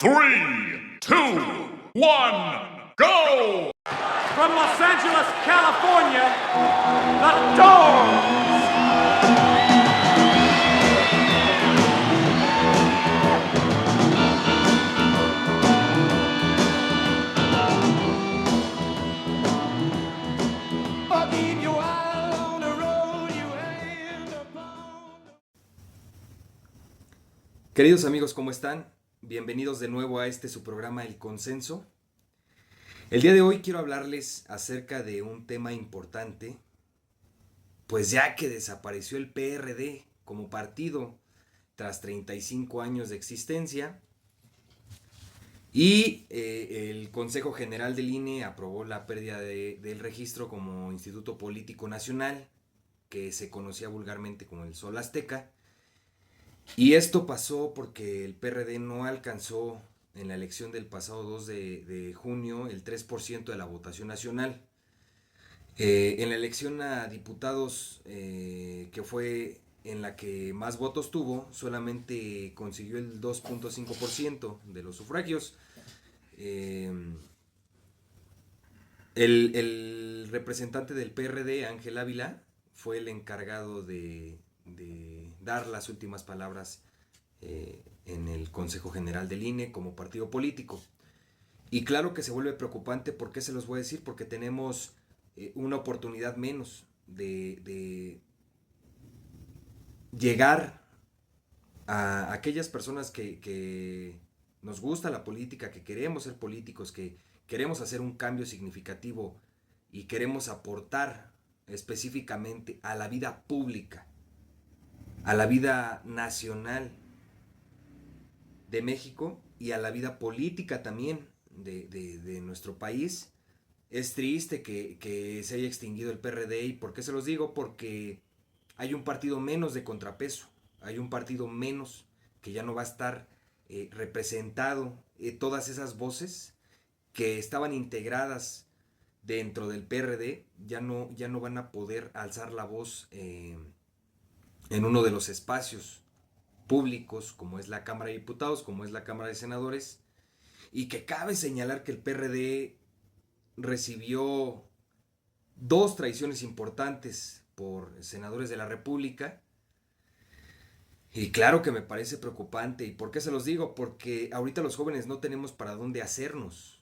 3, 2, 1, go! From Los Angeles, California, The Doors! Queridos amigos, ¿cómo están? Bienvenidos de nuevo a su programa El Consenso. El día de hoy quiero hablarles acerca de un tema importante, pues ya que desapareció el PRD como partido tras 35 años de existencia y el Consejo General del INE aprobó la pérdida del registro como Instituto Político Nacional, que se conocía vulgarmente como el Sol Azteca. Y esto pasó porque el PRD no alcanzó en la elección del pasado 2 de junio el 3% de la votación nacional. En la elección a diputados, que fue en la que más votos tuvo, solamente consiguió el 2.5% de los sufragios. El representante del PRD, Ángel Ávila, fue el encargado de dar las últimas palabras en el Consejo General del INE como partido político. Y claro que se vuelve preocupante. ¿Por qué se los voy a decir? Porque tenemos una oportunidad menos de llegar a aquellas personas que nos gusta la política, que queremos ser políticos, que queremos hacer un cambio significativo y queremos aportar específicamente a la vida pública, a la vida nacional de México y a la vida política también de nuestro país. Es triste que se haya extinguido el PRD. ¿Y por qué se los digo? Porque hay un partido menos de contrapeso, hay un partido menos que ya no va a estar representado, todas esas voces que estaban integradas dentro del PRD ya no van a poder alzar la voz en uno de los espacios públicos, como es la Cámara de Diputados, como es la Cámara de Senadores, y que cabe señalar que el PRD recibió dos traiciones importantes por senadores de la República. Y claro que me parece preocupante. ¿Y por qué se los digo? Porque ahorita los jóvenes no tenemos para dónde hacernos.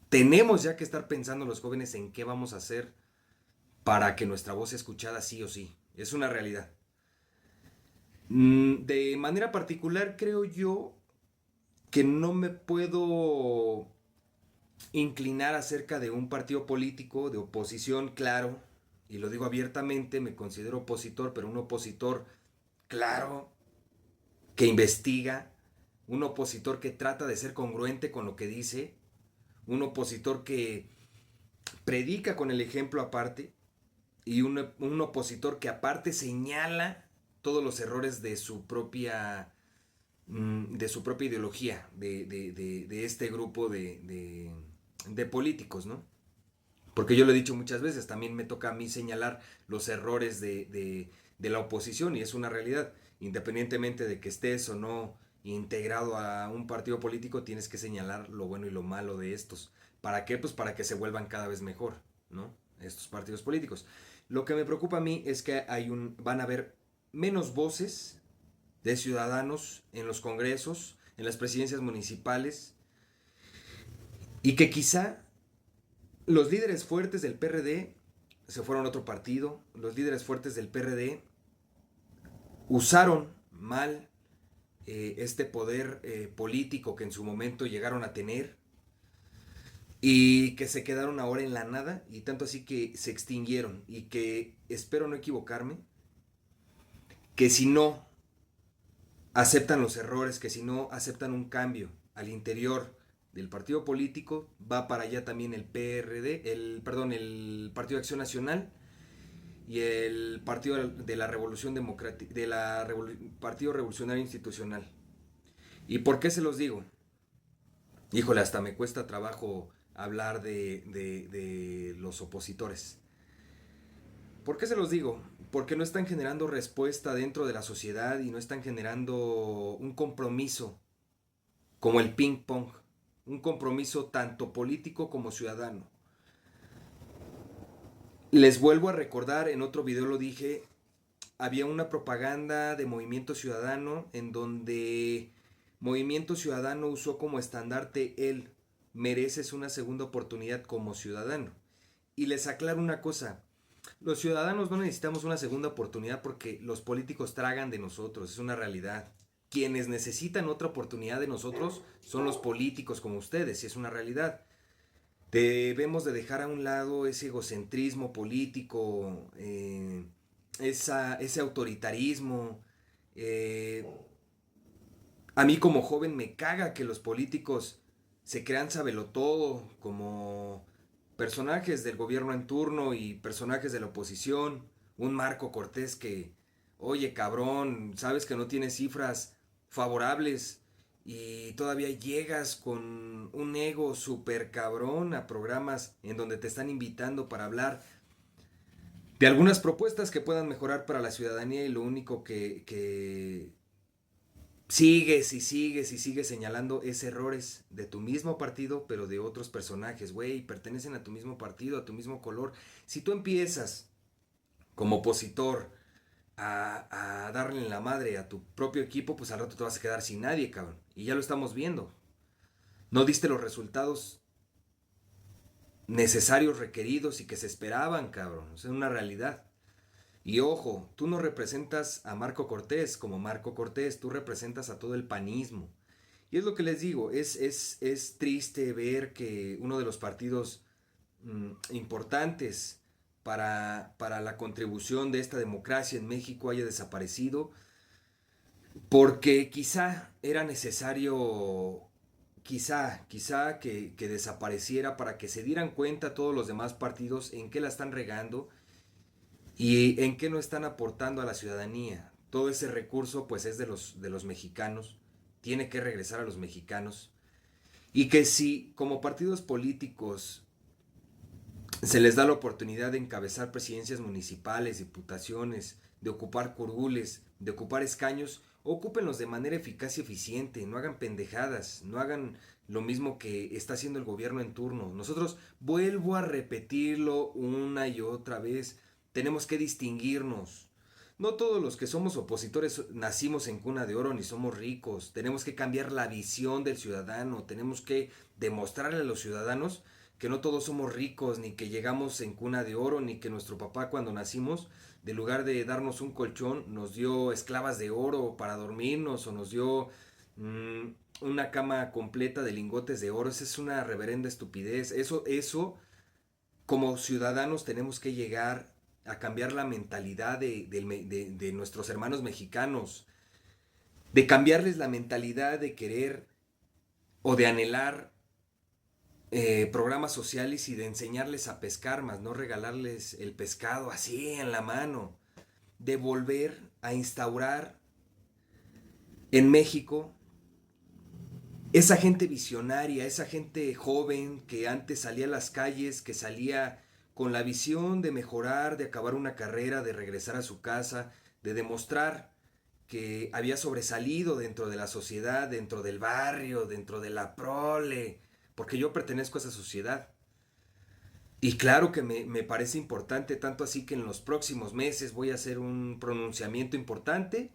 Tenemos ya que estar pensando los jóvenes en qué vamos a hacer para que nuestra voz sea escuchada sí o sí. Es una realidad. De manera particular creo yo que no me puedo inclinar acerca de un partido político de oposición, claro, y lo digo abiertamente, me considero opositor, pero un opositor claro, que investiga, un opositor que trata de ser congruente con lo que dice, un opositor que predica con el ejemplo aparte, y un opositor que aparte señala todos los errores de su propia ideología, de este grupo de políticos, ¿no? Porque yo lo he dicho muchas veces, también me toca a mí señalar los errores de la oposición, y es una realidad. Independientemente de que estés o no integrado a un partido político, tienes que señalar lo bueno y lo malo de estos. ¿Para qué? Pues para que se vuelvan cada vez mejor, ¿no? Estos partidos políticos. Lo que me preocupa a mí es que van a haber menos voces de ciudadanos en los congresos, en las presidencias municipales, y que quizá los líderes fuertes del PRD se fueron a otro partido. Los líderes fuertes del PRD usaron mal este poder político que en su momento llegaron a tener y que se quedaron ahora en la nada, y tanto así que se extinguieron, y que espero no equivocarme, que si no aceptan los errores, que si no aceptan un cambio al interior del partido político, va para allá también el PRD, el Partido de Acción Nacional y el Partido de la Revolución Democrática, Partido Revolucionario Institucional. ¿Y por qué se los digo? Híjole, hasta me cuesta trabajo hablar de los opositores. ¿Por qué se los digo? Porque no están generando respuesta dentro de la sociedad y no están generando un compromiso como el ping pong, un compromiso tanto político como ciudadano. Les vuelvo a recordar, en otro video lo dije, había una propaganda de Movimiento Ciudadano en donde Movimiento Ciudadano usó como estandarte el mereces una segunda oportunidad como ciudadano. Y les aclaro una cosa, los ciudadanos no necesitamos una segunda oportunidad porque los políticos tragan de nosotros, es una realidad. Quienes necesitan otra oportunidad de nosotros son los políticos como ustedes, y es una realidad. Debemos de dejar a un lado ese egocentrismo político, ese autoritarismo. A mí como joven me caga que los políticos se crean sabelotodo, como personajes del gobierno en turno y personajes de la oposición. Un Marco Cortés que, oye cabrón, sabes que no tiene cifras favorables y todavía llegas con un ego súper cabrón a programas en donde te están invitando para hablar de algunas propuestas que puedan mejorar para la ciudadanía y lo único que sigues y sigues y sigues señalando es errores de tu mismo partido, pero de otros personajes, güey, pertenecen a tu mismo partido, a tu mismo color. Si tú empiezas como opositor a darle en la madre a tu propio equipo, pues al rato te vas a quedar sin nadie, cabrón. Y ya lo estamos viendo. No diste los resultados necesarios, requeridos y que se esperaban, cabrón. Es una realidad. Y ojo, tú no representas a Marco Cortés como Marco Cortés, tú representas a todo el panismo. Y es lo que les digo, es triste ver que uno de los partidos importantes para la contribución de esta democracia en México haya desaparecido, porque quizá era necesario, quizá que desapareciera para que se dieran cuenta todos los demás partidos en qué la están regando y en qué no están aportando a la ciudadanía. Todo ese recurso pues es de los mexicanos, tiene que regresar a los mexicanos. Y que si como partidos políticos se les da la oportunidad de encabezar presidencias municipales, diputaciones, de ocupar curules, de ocupar escaños, ocúpenlos de manera eficaz y eficiente, no hagan pendejadas, no hagan lo mismo que está haciendo el gobierno en turno. Nosotros, vuelvo a repetirlo una y otra vez, tenemos que distinguirnos. No todos los que somos opositores nacimos en cuna de oro ni somos ricos. Tenemos que cambiar la visión del ciudadano, tenemos que demostrarle a los ciudadanos que no todos somos ricos, ni que llegamos en cuna de oro, ni que nuestro papá cuando nacimos, de lugar de darnos un colchón, nos dio esclavas de oro para dormirnos, o nos dio una cama completa de lingotes de oro. Esa es una reverenda estupidez. Eso como ciudadanos tenemos que llegar a cambiar la mentalidad de nuestros hermanos mexicanos, de cambiarles la mentalidad de querer o de anhelar programas sociales y de enseñarles a pescar, más no regalarles el pescado así en la mano, de volver a instaurar en México esa gente visionaria, esa gente joven que antes salía a las calles, que salía con la visión de mejorar, de acabar una carrera, de regresar a su casa, de demostrar que había sobresalido dentro de la sociedad, dentro del barrio, dentro de la prole, porque yo pertenezco a esa sociedad. Y claro que me parece importante, tanto así que en los próximos meses voy a hacer un pronunciamiento importante,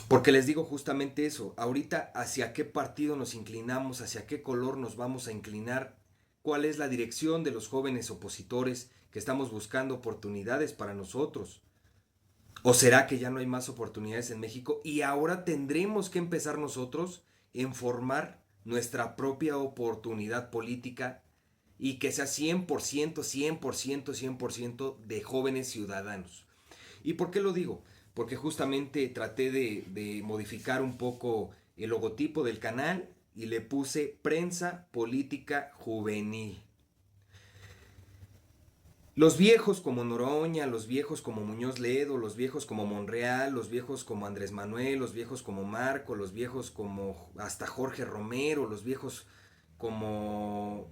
porque les digo justamente eso, ahorita hacia qué partido nos inclinamos, hacia qué color nos vamos a inclinar, cuál es la dirección de los jóvenes opositores que estamos buscando oportunidades para nosotros. ¿O será que ya no hay más oportunidades en México y ahora tendremos que empezar nosotros en formar nuestra propia oportunidad política y que sea 100%, 100%, 100% de jóvenes ciudadanos? ¿Y por qué lo digo? Porque justamente traté de modificar un poco el logotipo del canal y le puse Prensa Política Juvenil. Los viejos como Noroña, los viejos como Muñoz Ledo, los viejos como Monreal, los viejos como Andrés Manuel, los viejos como Marco, los viejos como hasta Jorge Romero, los viejos como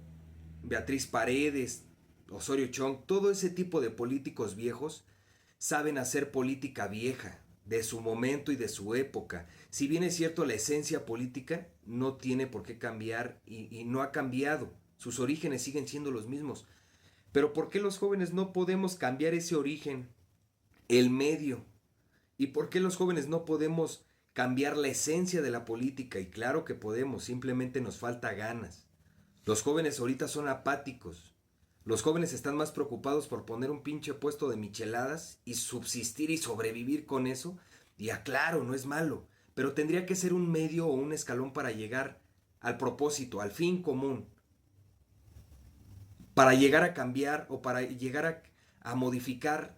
Beatriz Paredes, Osorio Chong, todo ese tipo de políticos viejos saben hacer política vieja. de su momento y de su época. Si bien es cierto, la esencia política no tiene por qué cambiar y no ha cambiado. Sus orígenes siguen siendo los mismos. Pero ¿por qué los jóvenes no podemos cambiar ese origen, el medio? ¿Y por qué los jóvenes no podemos cambiar la esencia de la política? Y claro que podemos, simplemente nos falta ganas. Los jóvenes ahorita son apáticos. Los jóvenes están más preocupados por poner un pinche puesto de micheladas y subsistir y sobrevivir con eso. Y aclaro, no es malo, pero tendría que ser un medio o un escalón para llegar al propósito, al fin común. Para llegar a cambiar o para llegar a modificar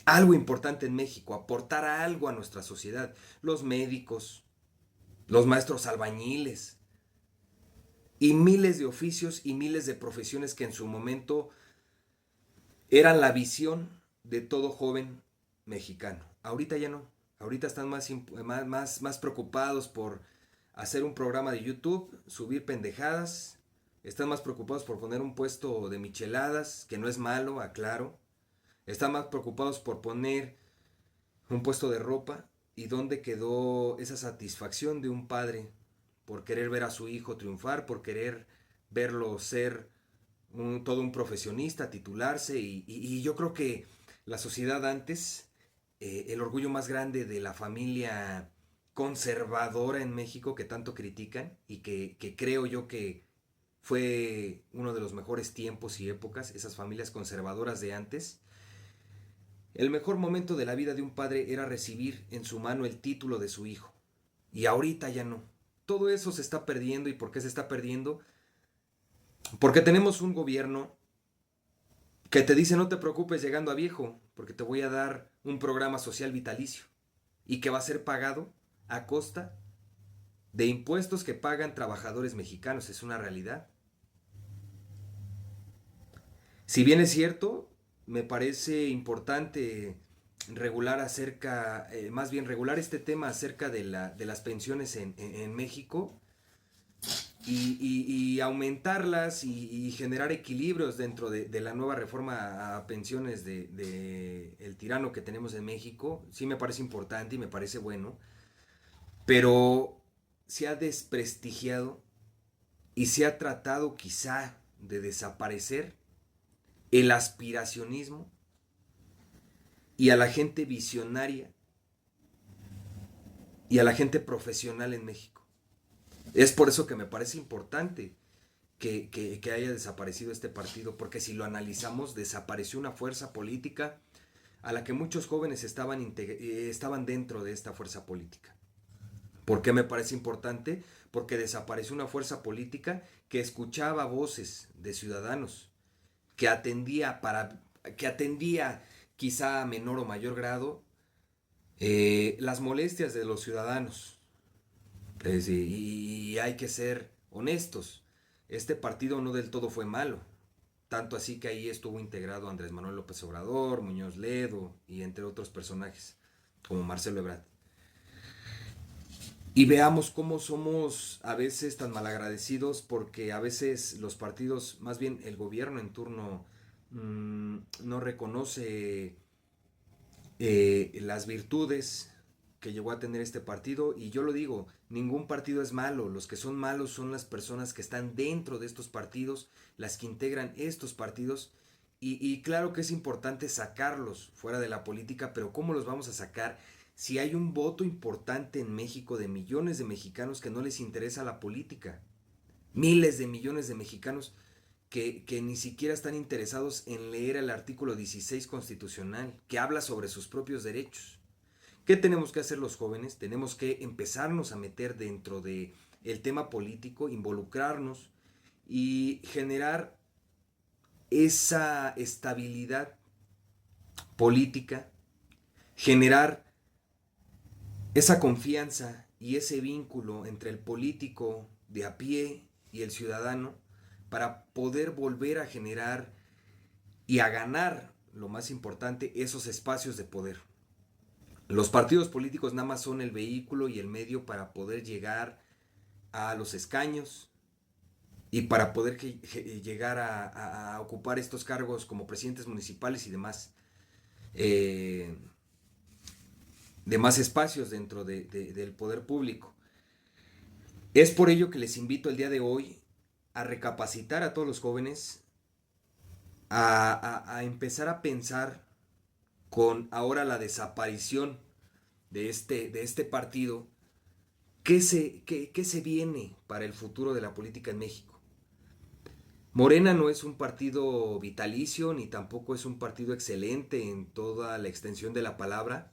algo importante en México, aportar algo a nuestra sociedad. Los médicos, los maestros albañiles y miles de oficios y miles de profesiones que en su momento eran la visión de todo joven mexicano. Ahorita ya no. Ahorita están más preocupados por hacer un programa de YouTube, subir pendejadas. Están más preocupados por poner un puesto de micheladas, que no es malo, aclaro. Están más preocupados por poner un puesto de ropa. ¿Y dónde quedó esa satisfacción de un padre por querer ver a su hijo triunfar, por querer verlo ser todo un profesionista, titularse? Y yo creo que la sociedad antes, el orgullo más grande de la familia conservadora en México que tanto critican y que creo yo que fue uno de los mejores tiempos y épocas, esas familias conservadoras de antes. El mejor momento de la vida de un padre era recibir en su mano el título de su hijo. Y ahorita ya no. Todo eso se está perdiendo. ¿Y por qué se está perdiendo? Porque tenemos un gobierno que te dice: no te preocupes llegando a viejo, porque te voy a dar un programa social vitalicio. Y que va a ser pagado a costa de impuestos que pagan trabajadores mexicanos. Es una realidad. Si bien es cierto, me parece importante regular regular este tema acerca de las pensiones en México y aumentarlas y generar equilibrios dentro de la nueva reforma a pensiones de el tirano que tenemos en México. Sí me parece importante y me parece bueno, pero se ha desprestigiado y se ha tratado quizá de desaparecer el aspiracionismo y a la gente visionaria y a la gente profesional en México. Es por eso que me parece importante que haya desaparecido este partido, porque si lo analizamos, desapareció una fuerza política a la que muchos jóvenes estaban dentro de esta fuerza política. ¿Por qué me parece importante? Porque desapareció una fuerza política que escuchaba voces de ciudadanos, que atendía quizá a menor o mayor grado las molestias de los ciudadanos. Es decir, y hay que ser honestos, este partido no del todo fue malo, tanto así que ahí estuvo integrado Andrés Manuel López Obrador, Muñoz Ledo y entre otros personajes como Marcelo Ebrard. Y veamos cómo somos a veces tan malagradecidos, porque a veces los partidos, más bien el gobierno en turno, no reconoce las virtudes que llegó a tener este partido. Y yo lo digo, ningún partido es malo. Los que son malos son las personas que están dentro de estos partidos, las que integran estos partidos. Y claro que es importante sacarlos fuera de la política, pero ¿cómo los vamos a sacar si hay un voto importante en México de millones de mexicanos que no les interesa la política? Miles de millones de mexicanos que ni siquiera están interesados en leer el artículo 16 constitucional, que habla sobre sus propios derechos. ¿Qué tenemos que hacer los jóvenes? Tenemos que empezarnos a meter dentro del tema político, involucrarnos y generar esa estabilidad política, generar esa confianza y ese vínculo entre el político de a pie y el ciudadano, para poder volver a generar y a ganar, lo más importante, esos espacios de poder. Los partidos políticos nada más son el vehículo y el medio para poder llegar a los escaños y para poder llegar a ocupar estos cargos como presidentes municipales y demás. de más espacios dentro del poder público. Es por ello que les invito el día de hoy a recapacitar a todos los jóvenes, a empezar a pensar con ahora la desaparición de este partido, ¿qué se viene para el futuro de la política en México? Morena no es un partido vitalicio, ni tampoco es un partido excelente en toda la extensión de la palabra.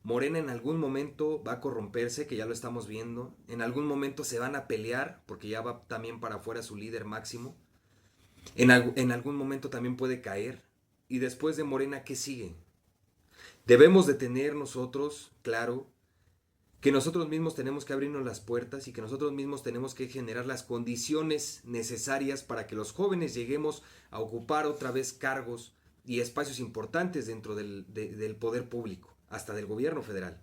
Morena en algún momento va a corromperse, que ya lo estamos viendo. En algún momento se van a pelear, porque ya va también para afuera su líder máximo. En algún momento también puede caer. Y después de Morena, ¿qué sigue? Debemos de tener nosotros, claro, que nosotros mismos tenemos que abrirnos las puertas y que nosotros mismos tenemos que generar las condiciones necesarias para que los jóvenes lleguemos a ocupar otra vez cargos y espacios importantes dentro del poder público, hasta del gobierno federal.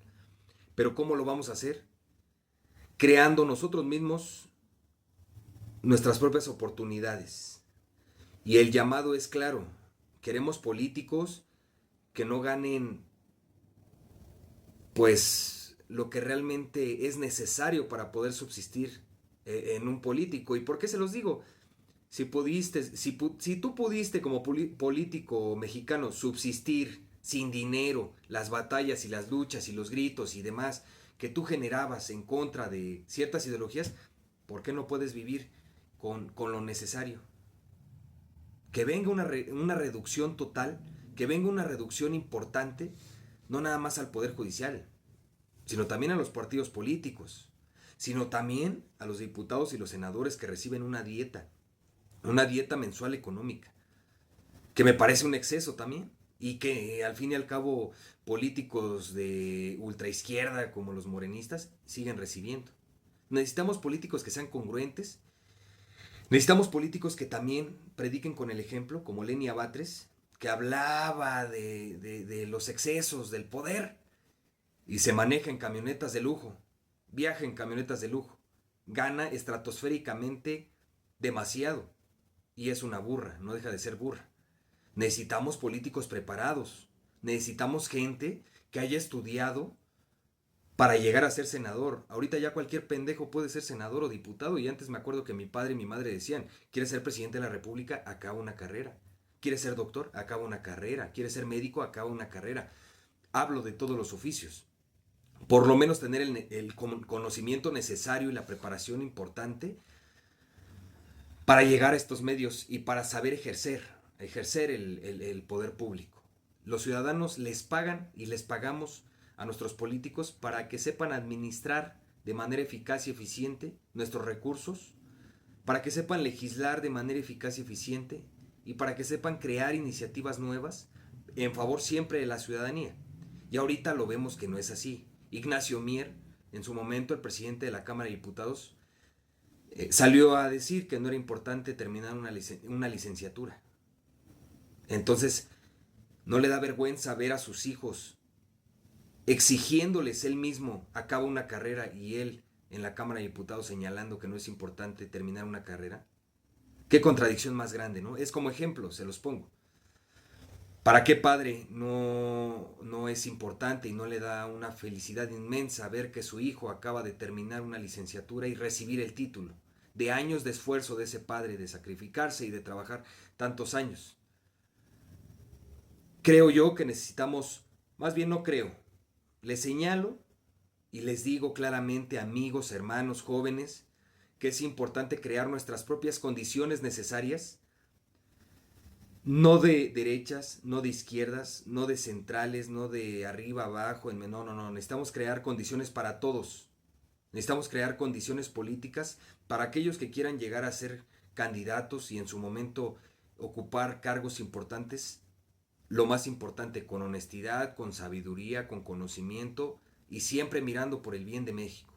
Pero ¿cómo lo vamos a hacer? Creando nosotros mismos nuestras propias oportunidades. Y el llamado es claro, queremos políticos que no ganen pues lo que realmente es necesario para poder subsistir en un político. ¿Y por qué se los digo? Si tú pudiste como político mexicano subsistir sin dinero, las batallas y las luchas y los gritos y demás que tú generabas en contra de ciertas ideologías, ¿por qué no puedes vivir con lo necesario? Que venga una reducción total, que venga una reducción importante, no nada más al Poder Judicial, sino también a los partidos políticos, sino también a los diputados y los senadores que reciben una dieta mensual económica, que me parece un exceso también, y que al fin y al cabo políticos de ultraizquierda como los morenistas siguen recibiendo. Necesitamos políticos que sean congruentes, necesitamos políticos que también prediquen con el ejemplo, como Leni Abatres, que hablaba de los excesos del poder, y se maneja en camionetas de lujo, viaja en camionetas de lujo, gana estratosféricamente demasiado y es una burra, no deja de ser burra. Necesitamos políticos preparados, necesitamos gente que haya estudiado para llegar a ser senador. Ahorita ya cualquier pendejo puede ser senador o diputado, y antes me acuerdo que mi padre y mi madre decían, ¿quieres ser presidente de la república? Acaba una carrera. ¿Quieres ser doctor? Acaba una carrera. ¿Quieres ser médico? Acaba una carrera. Hablo de todos los oficios. Por lo menos tener el conocimiento necesario y la preparación importante para llegar a estos medios y para saber ejercer el poder público. Los ciudadanos les pagan y les pagamos a nuestros políticos para que sepan administrar de manera eficaz y eficiente nuestros recursos, para que sepan legislar de manera eficaz y eficiente y para que sepan crear iniciativas nuevas en favor siempre de la ciudadanía. Y ahorita lo vemos que no es así. Ignacio Mier, en su momento el presidente de la Cámara de Diputados, salió a decir que no era importante terminar una licenciatura. Entonces, ¿no le da vergüenza ver a sus hijos exigiéndoles él mismo acaba una carrera y él en la Cámara de Diputados señalando que no es importante terminar una carrera? Qué contradicción más grande, ¿no? Es como ejemplo, se los pongo. ¿Para qué padre no es importante y no le da una felicidad inmensa ver que su hijo acaba de terminar una licenciatura y recibir el título? De años de esfuerzo de ese padre, de sacrificarse y de trabajar tantos años. Creo yo que necesitamos, más bien no creo, les señalo y les digo claramente, amigos, hermanos, jóvenes, que es importante crear nuestras propias condiciones necesarias, no de derechas, no de izquierdas, no de centrales, no de arriba, abajo, no, necesitamos crear condiciones para todos. Necesitamos crear condiciones políticas para aquellos que quieran llegar a ser candidatos y en su momento ocupar cargos importantes, lo más importante, con honestidad, con sabiduría, con conocimiento y siempre mirando por el bien de México.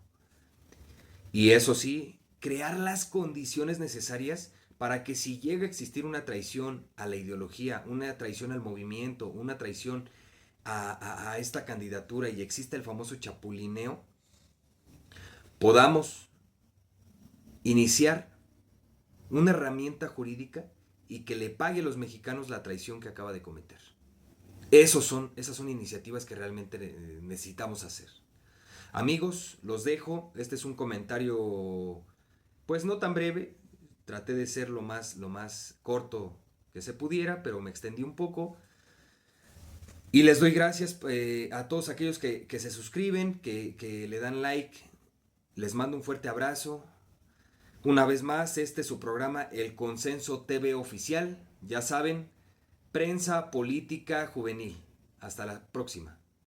Y eso sí, crear las condiciones necesarias para que si llega a existir una traición a la ideología, una traición al movimiento, una traición a esta candidatura y exista el famoso chapulineo, podamos iniciar una herramienta jurídica y que le pague a los mexicanos la traición que acaba de cometer. Esas son iniciativas que realmente necesitamos hacer. Amigos, los dejo. Este es un comentario, pues no tan breve. Traté de ser lo más corto que se pudiera, pero me extendí un poco. Y les doy gracias a todos aquellos que se suscriben, que le dan like. Les mando un fuerte abrazo. Una vez más, este es su programa El Consenso TV Oficial. Ya saben, prensa política juvenil. Hasta la próxima.